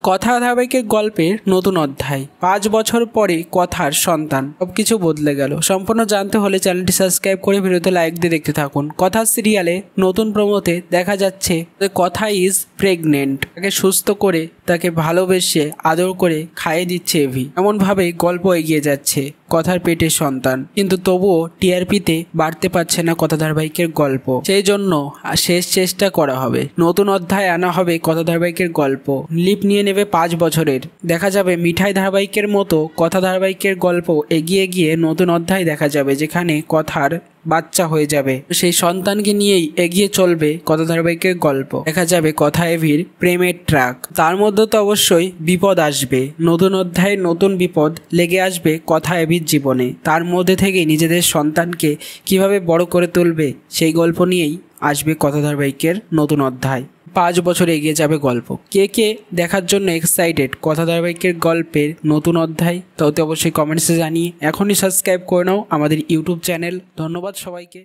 কথা ধারাবাহিকের গল্পের নতুন অধ্যায়। 5 বছর পরে কথার সন্তান। সবকিছু বদলে গেল। সম্পূর্ণ জানতে হলে চ্যানেলটি সাবস্ক্রাইব করে ভিডিওতে লাইক দিয়ে দেখতে থাকুন। কথা সিরিয়ালে নতুন প্রোমোতে দেখা যাচ্ছে কথা ইজ প্রেগনেন্ট। তাকে সুস্থ করে তাকে ভালোবেসে আদর করে খাইয়ে দিচ্ছে এভি। এমনভাবে গল্প এগিয়ে যাচ্ছে। কথার পেটের সন্তান, কিন্তু তবুও টিআরপিতে বাড়তে পারছে না কথা ধারাবাহিকের গল্প। সেই জন্য শেষ চেষ্টা করা হবে, নতুন অধ্যায় আনা হবে কথা ধারাবাহিকের গল্প। লিপ নিয়ে নেবে 5 বছরের। দেখা যাবে মিঠাই ধারাবাহিকের মতো কথা ধারাবাহিকের গল্প এগিয়ে গিয়ে নতুন অধ্যায় দেখা যাবে, যেখানে কথার বাচ্চা হয়ে যাবে। সেই সন্তানকে নিয়েই এগিয়ে চলবে কথা ধারাবাহিকের গল্প। দেখা যাবে কথা এভির প্রেমের ট্রাক। তার মধ্যে তো অবশ্যই বিপদ আসবে। নতুন অধ্যায়ে নতুন বিপদ লেগে আসবে কথা এভির জীবনে। তার মধ্যে থেকেই নিজেদের সন্তানকে কিভাবে বড় করে তুলবে, সেই গল্প নিয়েই আসবে কথা ধারাবাহিকের নতুন অধ্যায়। 5 বছর এগিয়ে যাবে গল্প। কে কে দেখার জন্য এক্সাইটেড কথা ধারাবাহিকের গল্পের নতুন অধ্যায়, তাতে অবশ্যই কমেন্টসে জানিয়ে এখনই সাবস্ক্রাইব করে নাও আমাদের ইউটিউব চ্যানেল। ধন্যবাদ সবাইকে।